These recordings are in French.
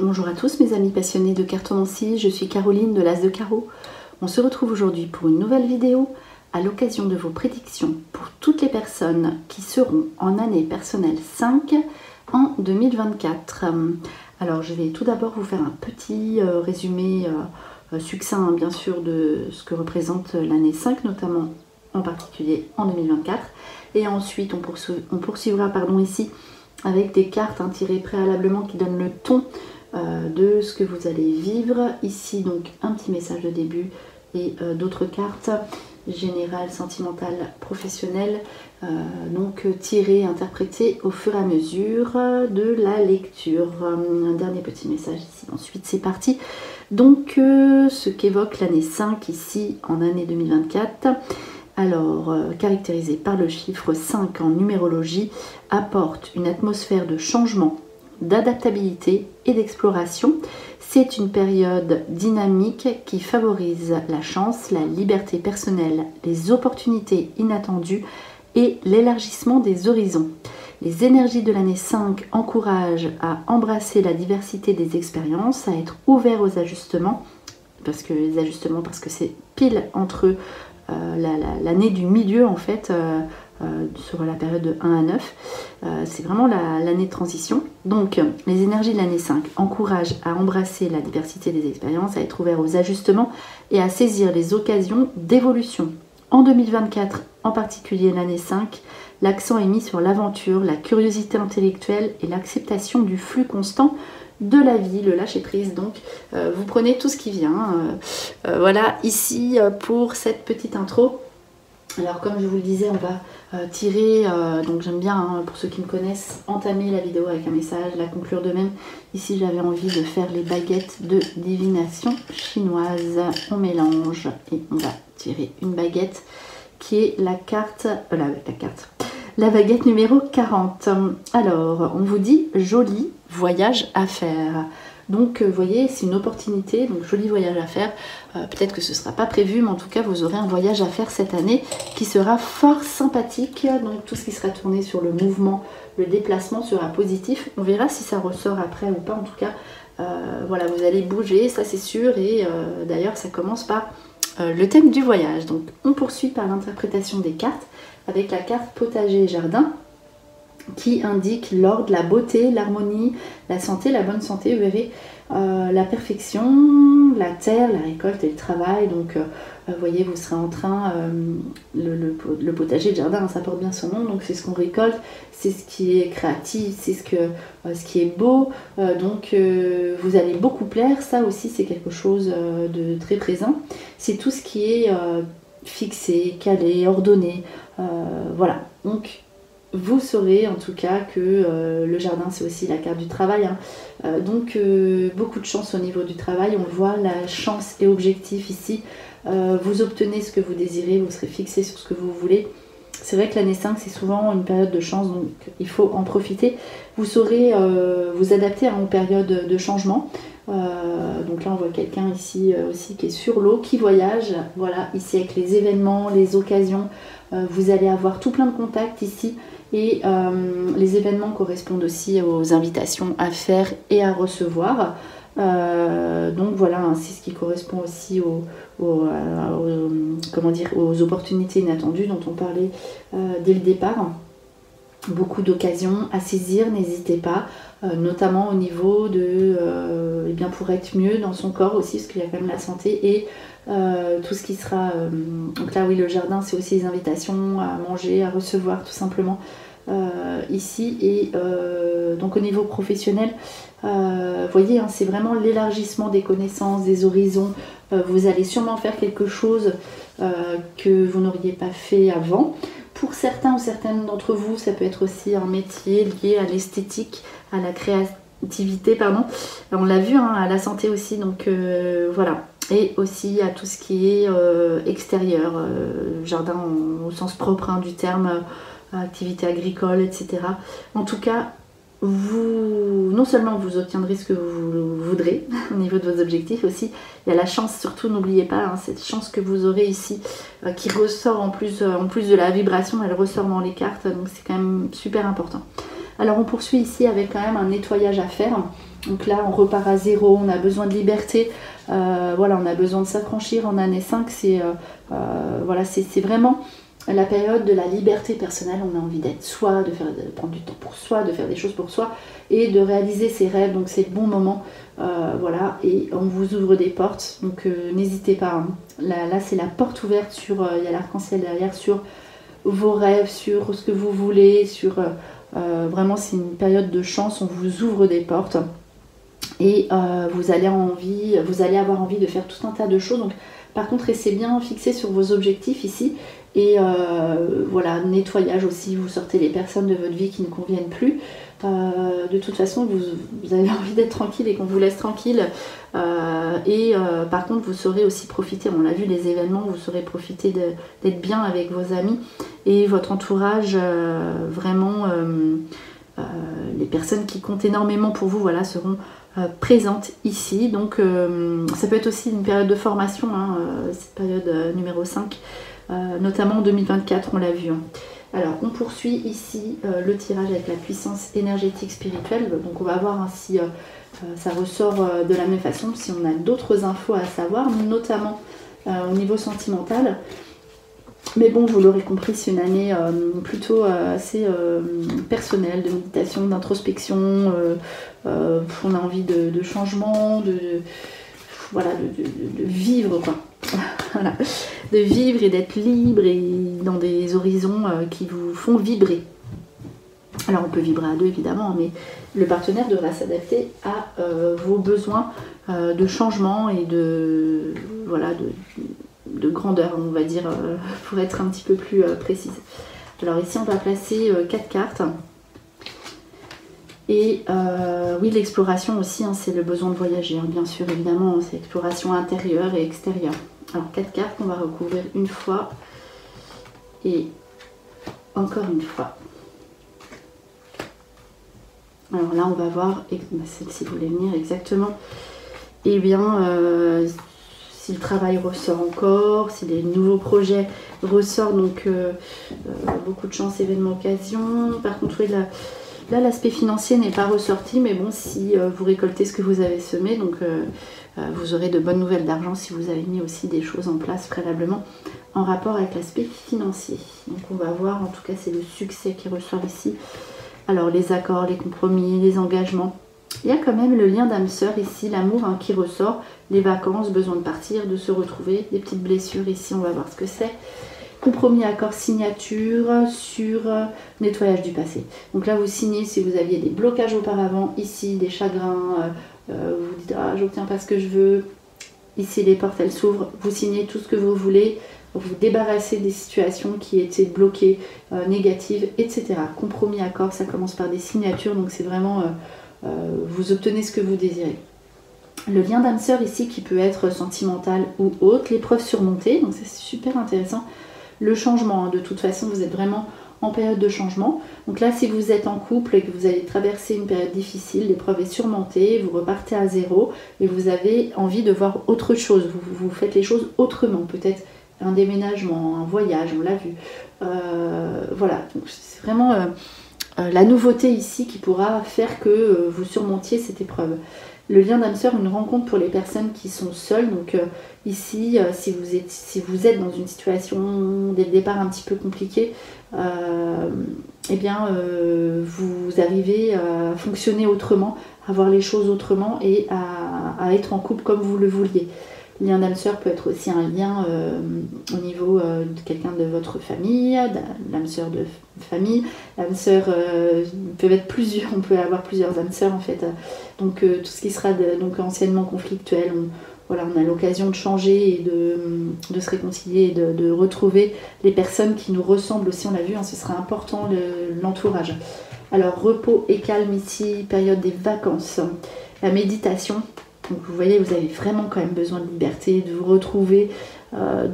Bonjour à tous mes amis passionnés de cartomancie, je suis Caroline de l'As de Carreau. On se retrouve aujourd'hui pour une nouvelle vidéo à l'occasion de vos prédictions pour toutes les personnes qui seront en année personnelle 5 en 2024. Alors je vais tout d'abord vous faire un petit résumé succinct bien sûr de ce que représente l'année 5, notamment en particulier en 2024. Et ensuite on poursuivra ici avec des cartes tirées préalablement qui donnent le ton de ce que vous allez vivre. Ici donc un petit message de début et d'autres cartes générales, sentimentales, professionnelles, donc tirées, interprétées au fur et à mesure de la lecture. Un dernier petit message ici, ensuite c'est parti. Donc ce qu'évoque l'année 5 ici en année 2024. Alors, caractérisé par le chiffre 5 en numérologie, apporte une atmosphère de changement, d'adaptabilité et d'exploration. C'est une période dynamique qui favorise la chance, la liberté personnelle, les opportunités inattendues et l'élargissement des horizons. Les énergies de l'année 5 encouragent à embrasser la diversité des expériences, à être ouvert aux ajustements, parce que c'est pile entre l'année du milieu en fait, sur la période de 1 à 9, c'est vraiment l'année de transition. Donc les énergies de l'année 5 encouragent à embrasser la diversité des expériences, à être ouvert aux ajustements et à saisir les occasions d'évolution. En 2024, en particulier l'année 5, l'accent est mis sur l'aventure, la curiosité intellectuelle et l'acceptation du flux constant de la vie, le lâcher prise. Donc vous prenez tout ce qui vient. Voilà ici pour cette petite intro. Alors comme je vous le disais, on va tirer, donc j'aime bien, pour ceux qui me connaissent, entamer la vidéo avec un message, la conclure de même. Ici j'avais envie de faire les baguettes de divination chinoise. On mélange et on va tirer une baguette qui est la baguette numéro 40. Alors on vous dit joli voyage à faire. Donc vous voyez, c'est une opportunité, donc joli voyage à faire. Peut-être que ce ne sera pas prévu, mais en tout cas vous aurez un voyage à faire cette année qui sera fort sympathique. Donc tout ce qui sera tourné sur le mouvement, le déplacement sera positif. On verra si ça ressort après ou pas. En tout cas, voilà, vous allez bouger, ça c'est sûr. Et d'ailleurs ça commence par le thème du voyage. Donc on poursuit par l'interprétation des cartes avec la carte potager et jardin, qui indique l'ordre, la beauté, l'harmonie, la santé, la bonne santé, vous verrez, la perfection, la terre, la récolte et le travail. Donc vous voyez, vous serez en train, le potager, le jardin, ça porte bien son nom, donc c'est ce qu'on récolte, c'est ce qui est créatif, c'est ce qui est beau, donc vous allez beaucoup plaire. Ça aussi c'est quelque chose de très présent, c'est tout ce qui est fixé, calé, ordonné, voilà. Donc vous saurez en tout cas que le jardin c'est aussi la carte du travail, donc beaucoup de chance au niveau du travail. On le voit, la chance est objectif ici, vous obtenez ce que vous désirez, vous serez fixé sur ce que vous voulez. C'est vrai que l'année 5 c'est souvent une période de chance, donc il faut en profiter. Vous saurez vous adapter aux périodes de changement. Donc là on voit quelqu'un ici aussi qui est sur l'eau, qui voyage, voilà, ici avec les événements, les occasions, vous allez avoir tout plein de contacts ici. Et les événements correspondent aussi aux invitations à faire et à recevoir. Donc voilà, c'est ce qui correspond aussi aux opportunités inattendues dont on parlait dès le départ. Beaucoup d'occasions à saisir, n'hésitez pas, notamment au niveau de pour être mieux dans son corps aussi, parce qu'il y a quand même la santé et tout ce qui sera donc là oui, le jardin c'est aussi les invitations à manger, à recevoir tout simplement ici. Et donc au niveau professionnel, vous voyez, c'est vraiment l'élargissement des connaissances, des horizons. Vous allez sûrement faire quelque chose que vous n'auriez pas fait avant. Pour certains ou certaines d'entre vous, ça peut être aussi un métier lié à l'esthétique, à la créativité, pardon. On l'a vu, à la santé aussi, donc voilà. Et aussi à tout ce qui est extérieur, jardin au sens propre du terme, activité agricole, etc. En tout cas, non seulement vous obtiendrez ce que vous voudrez au niveau de vos objectifs, aussi il y a la chance, surtout n'oubliez pas cette chance que vous aurez ici qui ressort en plus de la vibration, elle ressort dans les cartes, donc c'est quand même super important. Alors on poursuit ici avec quand même un nettoyage à faire. Donc là on repart à zéro, on a besoin de liberté, voilà, on a besoin de s'affranchir en année 5. Voilà, c'est vraiment la période de la liberté personnelle. On a envie d'être soi, de prendre du temps pour soi, de faire des choses pour soi et de réaliser ses rêves. Donc c'est le bon moment, voilà, et on vous ouvre des portes, donc n'hésitez pas, hein. Là c'est la porte ouverte sur, il y a l'arc-en-ciel derrière, sur vos rêves, sur ce que vous voulez, sur vraiment c'est une période de chance, on vous ouvre des portes et vous allez avoir envie de faire tout un tas de choses. Donc par contre restez bien fixé sur vos objectifs ici et voilà, nettoyage aussi, vous sortez les personnes de votre vie qui ne conviennent plus. De toute façon vous avez envie d'être tranquille et qu'on vous laisse tranquille, par contre vous saurez aussi profiter, on l'a vu, les événements, vous saurez profiter d'être bien avec vos amis et votre entourage, vraiment les personnes qui comptent énormément pour vous, voilà, seront présentes ici. Donc ça peut être aussi une période de formation, hein, cette période numéro 5, notamment en 2024, on l'a vu, hein. Alors on poursuit ici le tirage avec la puissance énergétique spirituelle. Donc on va voir, hein, si ça ressort de la même façon, si on a d'autres infos à savoir, notamment au niveau sentimental. Mais bon, vous l'aurez compris, c'est une année plutôt assez personnelle, de méditation, d'introspection. On a envie de changement, voilà, de vivre, quoi. Voilà, de vivre et d'être libre et dans des horizons qui vous font vibrer. Alors on peut vibrer à deux évidemment, mais le partenaire devra s'adapter à vos besoins de changement et de, voilà, de grandeur, on va dire, pour être un petit peu plus précise. Alors ici on va placer 4 cartes. Et oui, l'exploration aussi, hein, c'est le besoin de voyager, hein, bien sûr, évidemment, c'est l'exploration intérieure et extérieure. Alors 4 cartes qu'on va recouvrir une fois et encore une fois. Alors là on va voir, celle-ci voulait venir exactement, et bien si le travail ressort encore, si les nouveaux projets ressortent, donc beaucoup de chance, événements, occasions. Par contre oui, là l'aspect financier n'est pas ressorti, mais bon, si vous récoltez ce que vous avez semé, donc vous aurez de bonnes nouvelles d'argent si vous avez mis aussi des choses en place préalablement en rapport avec l'aspect financier. Donc on va voir, en tout cas c'est le succès qui ressort ici. Alors les accords, les compromis, les engagements. Il y a quand même le lien d'âme sœur ici, l'amour, hein, qui ressort, les vacances, besoin de partir, de se retrouver, des petites blessures ici, on va voir ce que c'est. Compromis, accord, signature sur nettoyage du passé. Donc là vous signez si vous aviez des blocages auparavant, ici des chagrins, vous dites ah j'obtiens pas ce que je veux, ici les portes elles s'ouvrent, vous signez tout ce que vous voulez, vous débarrassez des situations qui étaient bloquées, négatives, etc. Compromis, accord, ça commence par des signatures, donc c'est vraiment vous obtenez ce que vous désirez. Le lien d'âme sœur ici qui peut être sentimental ou autre, l'épreuve surmontée, donc c'est super intéressant. Le changement, hein, de toute façon vous êtes vraiment en période de changement. Donc là si vous êtes en couple et que vous allez traverser une période difficile, l'épreuve est surmontée, vous repartez à zéro et vous avez envie de voir autre chose, vous faites les choses autrement, peut-être un déménagement, un voyage, on l'a vu. Voilà, donc c'est vraiment la nouveauté ici qui pourra faire que vous surmontiez cette épreuve. Le lien d'âme sœur, une rencontre pour les personnes qui sont seules. Donc ici, si vous êtes dans une situation dès le départ un petit peu compliquée, eh bien vous arrivez à fonctionner autrement, à voir les choses autrement et à être en couple comme vous le vouliez. Le lien d'âme sœur peut être aussi un lien au niveau de quelqu'un de votre famille, l'âme sœur de famille. L'âme sœur peut être plusieurs, on peut avoir plusieurs âmes sœurs en fait. Donc tout ce qui sera donc anciennement conflictuel, voilà, on a l'occasion de changer et de se réconcilier et de retrouver les personnes qui nous ressemblent aussi, on l'a vu, hein, ce sera important l'entourage. Alors repos et calme ici, période des vacances, la méditation. Donc vous voyez, vous avez vraiment quand même besoin de liberté, de vous retrouver, la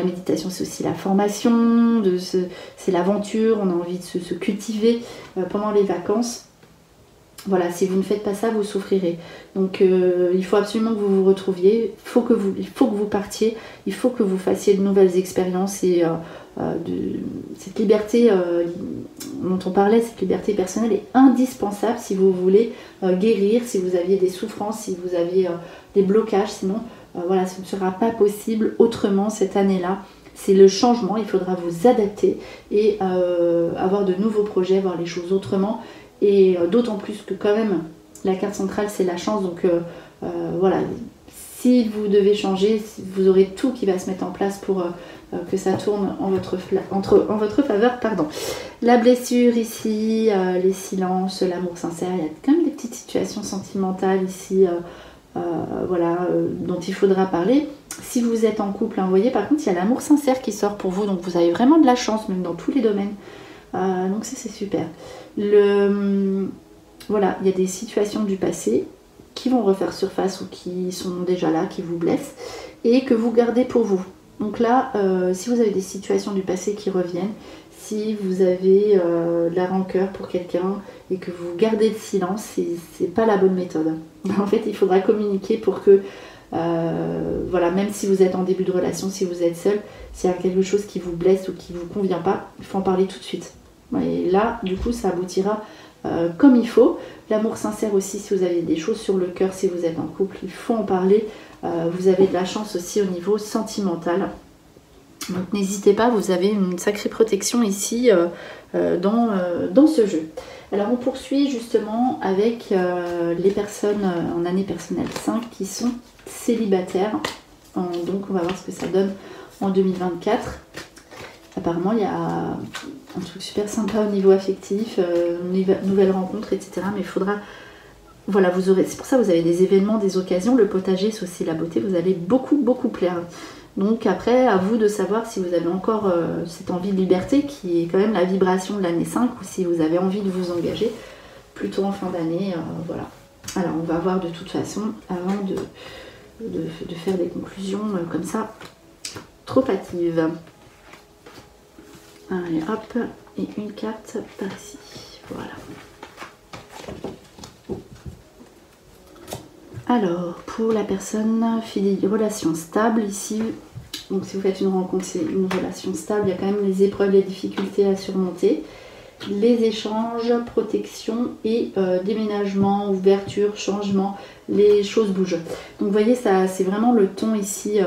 méditation c'est aussi la formation, c'est l'aventure, on a envie de se cultiver pendant les vacances. Voilà, si vous ne faites pas ça, vous souffrirez. Donc il faut absolument que vous vous retrouviez, il faut que vous partiez, il faut que vous fassiez de nouvelles expériences et cette liberté dont on parlait, cette liberté personnelle est indispensable si vous voulez guérir, si vous aviez des souffrances, si vous aviez des blocages. Sinon, voilà, ce ne sera pas possible autrement cette année-là. C'est le changement, il faudra vous adapter et avoir de nouveaux projets, voir les choses autrement. Et d'autant plus que quand même, la carte centrale, c'est la chance. Donc voilà, si vous devez changer, vous aurez tout qui va se mettre en place pour que ça tourne en votre faveur. Pardon. La blessure ici, les silences, l'amour sincère, il y a quand même des petites situations sentimentales ici. Voilà, dont il faudra parler. Si vous êtes en couple, vous voyez, par contre, il y a l'amour sincère qui sort pour vous, donc vous avez vraiment de la chance, même dans tous les domaines. Donc ça, c'est super. Voilà, il y a des situations du passé qui vont refaire surface ou qui sont déjà là, qui vous blessent, et que vous gardez pour vous. Donc là, si vous avez des situations du passé qui reviennent, si vous avez de la rancœur pour quelqu'un et que vous gardez le silence, c'est pas la bonne méthode. En fait, il faudra communiquer pour que, voilà, même si vous êtes en début de relation, si vous êtes seul, s'il y a quelque chose qui vous blesse ou qui vous convient pas, il faut en parler tout de suite. Et là, du coup, ça aboutira comme il faut. L'amour sincère aussi, si vous avez des choses sur le cœur, si vous êtes en couple, il faut en parler. Vous avez de la chance aussi au niveau sentimental. Donc n'hésitez pas, vous avez une sacrée protection ici dans ce jeu. Alors on poursuit justement avec les personnes en année personnelle 5 qui sont célibataires. Donc on va voir ce que ça donne en 2024. Apparemment il y a un truc super sympa au niveau affectif, nouvelles rencontres, etc. Mais il faudra... Voilà, vous aurez, c'est pour ça que vous avez des événements, des occasions. Le potager, c'est aussi la beauté. Vous allez beaucoup plaire. Donc après, à vous de savoir si vous avez encore cette envie de liberté qui est quand même la vibration de l'année 5 ou si vous avez envie de vous engager plutôt en fin d'année. Voilà. Alors on va voir de toute façon avant de faire des conclusions comme ça trop hâtives. Allez hop, et une carte par ici. Voilà. Alors, pour la personne, relation stable, ici, donc si vous faites une rencontre, c'est une relation stable, il y a quand même les épreuves, les difficultés à surmonter, les échanges, protection et déménagement, ouverture, changement, les choses bougent. Donc vous voyez, ça, c'est vraiment le ton ici.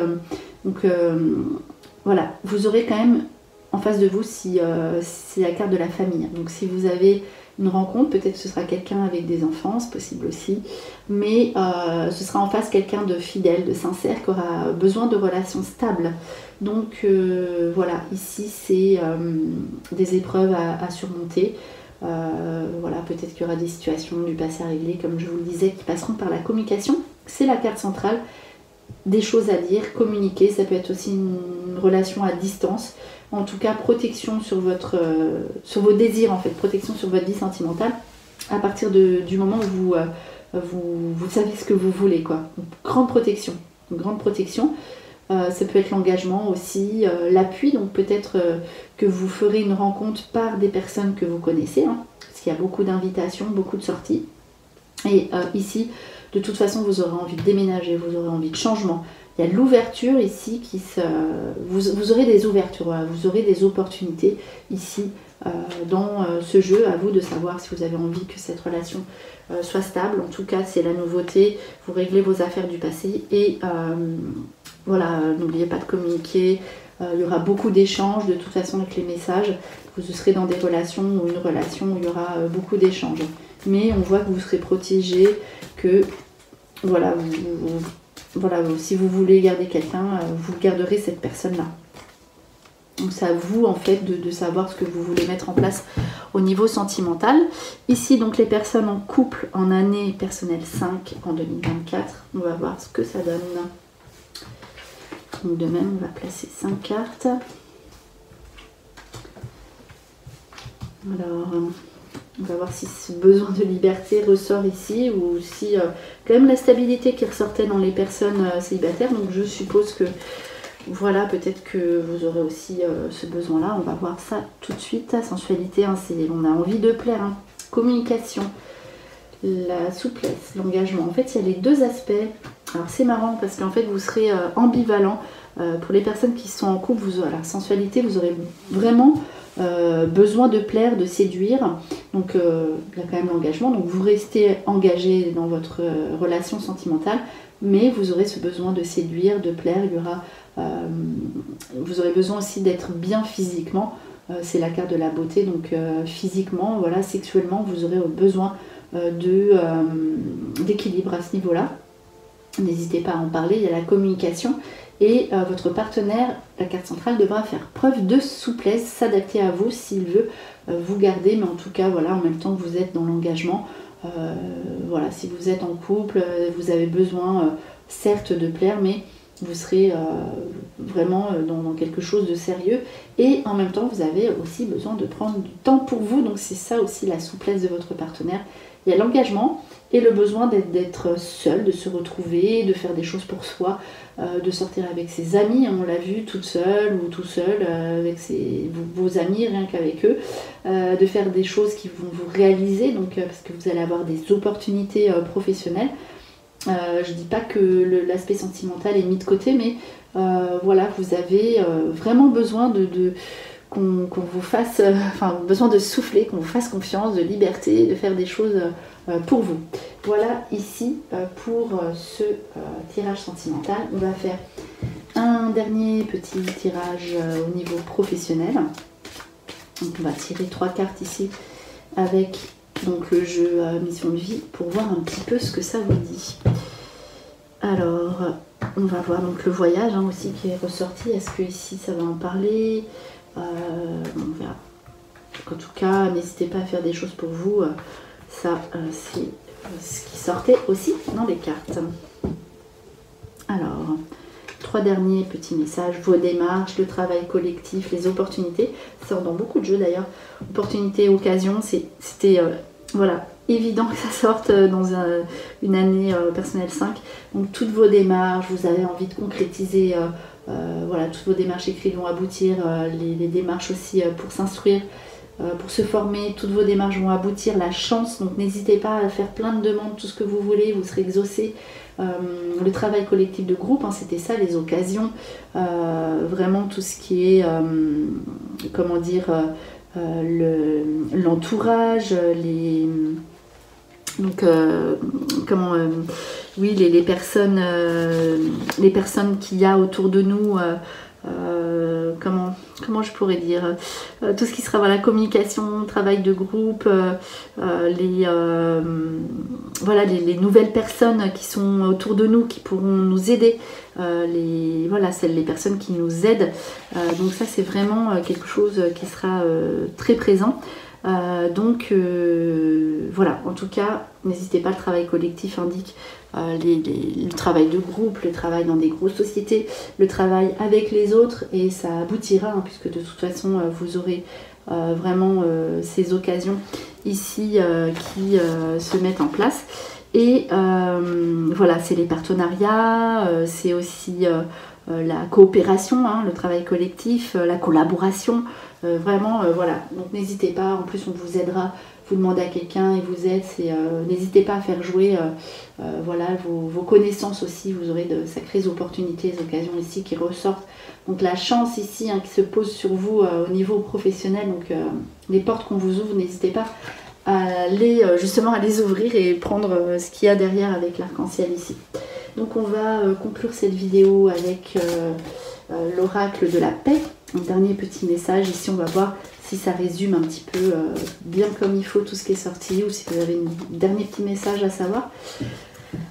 Voilà, vous aurez quand même en face de vous si c'est la carte de la famille. Donc si vous avez une rencontre, peut-être que ce sera quelqu'un avec des enfants, c'est possible aussi, mais ce sera en face quelqu'un de fidèle, de sincère, qui aura besoin de relations stables. Donc voilà, ici c'est des épreuves à surmonter. Voilà, peut-être qu'il y aura des situations du passé à régler, comme je vous le disais, qui passeront par la communication. C'est la carte centrale, des choses à dire, communiquer, ça peut être aussi une relation à distance. En tout cas, protection sur vos désirs, en fait, protection sur votre vie sentimentale à partir du moment où vous savez ce que vous voulez, quoi. Donc, grande protection, ça peut être l'engagement aussi, l'appui, donc peut-être que vous ferez une rencontre par des personnes que vous connaissez, hein, parce qu'il y a beaucoup d'invitations, beaucoup de sorties. Et ici, de toute façon, vous aurez envie de déménager, vous aurez envie de changement. Il y a l'ouverture ici vous aurez des ouvertures, voilà, vous aurez des opportunités ici dans ce jeu. À vous de savoir si vous avez envie que cette relation soit stable. En tout cas, c'est la nouveauté. Vous réglez vos affaires du passé et voilà, n'oubliez pas de communiquer. Il y aura beaucoup d'échanges de toute façon avec les messages. Vous serez dans des relations ou une relation où il y aura beaucoup d'échanges. Mais on voit que vous serez protégé, que voilà, si vous voulez garder quelqu'un, vous garderez cette personne-là. Donc c'est à vous en fait de savoir ce que vous voulez mettre en place au niveau sentimental. Ici donc les personnes en couple en année personnelle 5 en 2024. On va voir ce que ça donne. Donc de même on va placer 5 cartes. Alors on va voir si ce besoin de liberté ressort ici ou si quand même la stabilité qui ressortait dans les personnes célibataires. Donc je suppose que voilà, peut-être que vous aurez aussi ce besoin-là. On va voir ça tout de suite. La sensualité, hein, on a envie de plaire. Hein. Communication, la souplesse, l'engagement. En fait, il y a les deux aspects. Alors c'est marrant parce qu'en fait vous serez ambivalent. Pour les personnes qui sont en couple, la sensualité, vous aurez vraiment besoin de plaire, de séduire. Donc il y a quand même l'engagement. Donc vous restez engagé dans votre relation sentimentale, mais vous aurez ce besoin de séduire, de plaire. Vous aurez besoin aussi d'être bien physiquement. C'est la carte de la beauté. Donc physiquement, voilà, sexuellement, vous aurez besoin d'équilibre à ce niveau-là. N'hésitez pas à en parler. Il y a la communication. Et votre partenaire, la carte centrale, devra faire preuve de souplesse, s'adapter à vous s'il veut vous garder. Mais en tout cas, voilà, en même temps que vous êtes dans l'engagement, voilà, si vous êtes en couple, vous avez besoin, certes, de plaire, mais vous serez vraiment dans quelque chose de sérieux. Et en même temps, vous avez aussi besoin de prendre du temps pour vous. Donc c'est ça aussi la souplesse de votre partenaire. Il y a l'engagement et le besoin d'être seul, de se retrouver, de faire des choses pour soi, de sortir avec ses amis, on l'a vu, toute seule ou tout seul, avec vos amis, rien qu'avec eux, de faire des choses qui vont vous réaliser, donc, parce que vous allez avoir des opportunités professionnelles. Je ne dis pas que l'aspect sentimental est mis de côté, mais voilà, vous avez vraiment besoin qu'on vous fasse, besoin de souffler, qu'on vous fasse confiance, de liberté, de faire des choses pour vous. Voilà ici pour ce tirage sentimental. On va faire un dernier petit tirage au niveau professionnel. Donc on va tirer 3 cartes ici avec donc le jeu mission de vie pour voir un petit peu ce que ça vous dit. Alors on va voir donc le voyage aussi qui est ressorti. Est-ce que ici ça va en parler? On verra. En tout cas, n'hésitez pas à faire des choses pour vous. Ça, c'est ce qui sortait aussi dans les cartes. Alors, 3 derniers petits messages. Vos démarches, le travail collectif, les opportunités. Ça sort dans beaucoup de jeux d'ailleurs. Opportunités, occasions. C'était voilà, évident que ça sorte dans une année personnelle 5. Donc, toutes vos démarches, vous avez envie de concrétiser. Voilà, toutes vos démarches écrites vont aboutir, les démarches aussi pour s'instruire, pour se former, toutes vos démarches vont aboutir, la chance, donc n'hésitez pas à faire plein de demandes, tout ce que vous voulez, vous serez exaucé. Le travail collectif de groupe, c'était ça, les occasions, vraiment tout ce qui est, comment dire, l'entourage, donc oui, les personnes qu'il y a autour de nous, comment je pourrais dire, tout ce qui sera voilà, communication, travail de groupe, voilà, les nouvelles personnes qui sont autour de nous, qui pourront nous aider, les personnes qui nous aident, donc ça c'est vraiment quelque chose qui sera très présent. Voilà, en tout cas, n'hésitez pas, le travail collectif indique le travail de groupe, le travail dans des grosses sociétés, le travail avec les autres, et ça aboutira, puisque de toute façon vous aurez vraiment ces occasions ici qui se mettent en place. Et voilà, c'est les partenariats, c'est aussi la coopération, le travail collectif, la collaboration, vraiment voilà, donc n'hésitez pas, en plus on vous aidera, vous demandez à quelqu'un, il vous aide, n'hésitez pas à faire jouer voilà, vos connaissances aussi, vous aurez de sacrées opportunités, des occasions ici qui ressortent, donc la chance ici qui se pose sur vous au niveau professionnel, donc les portes qu'on vous ouvre, n'hésitez pas à justement à les ouvrir et prendre ce qu'il y a derrière avec l'arc-en-ciel ici. Donc on va conclure cette vidéo avec l'oracle de la paix. Un dernier petit message, ici on va voir si ça résume un petit peu bien comme il faut tout ce qui est sorti, ou si vous avez un dernier petit message à savoir.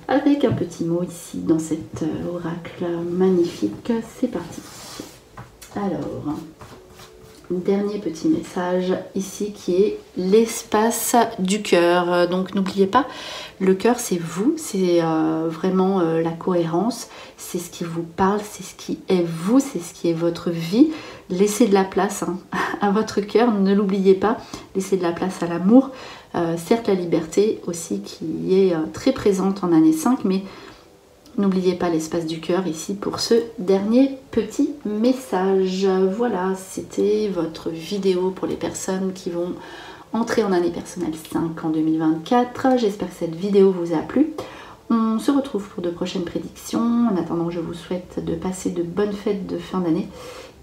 Avec un petit mot ici dans cet oracle magnifique, c'est parti. Alors, dernier petit message ici qui est l'espace du cœur. Donc n'oubliez pas, le cœur c'est vous, c'est vraiment la cohérence, c'est ce qui vous parle, c'est ce qui est vous, c'est ce qui est votre vie. Laissez de la place à votre cœur, ne l'oubliez pas, laissez de la place à l'amour, certes la liberté aussi qui est très présente en année 5, mais n'oubliez pas l'espace du cœur ici pour ce dernier petit message. Voilà, c'était votre vidéo pour les personnes qui vont entrer en année personnelle 5 en 2024. J'espère que cette vidéo vous a plu. On se retrouve pour de prochaines prédictions. En attendant, je vous souhaite de passer de bonnes fêtes de fin d'année.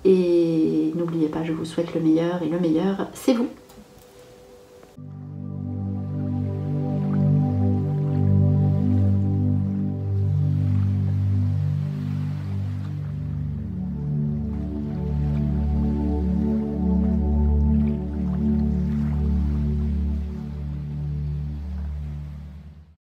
Et n'oubliez pas, je vous souhaite le meilleur, et le meilleur, c'est vous.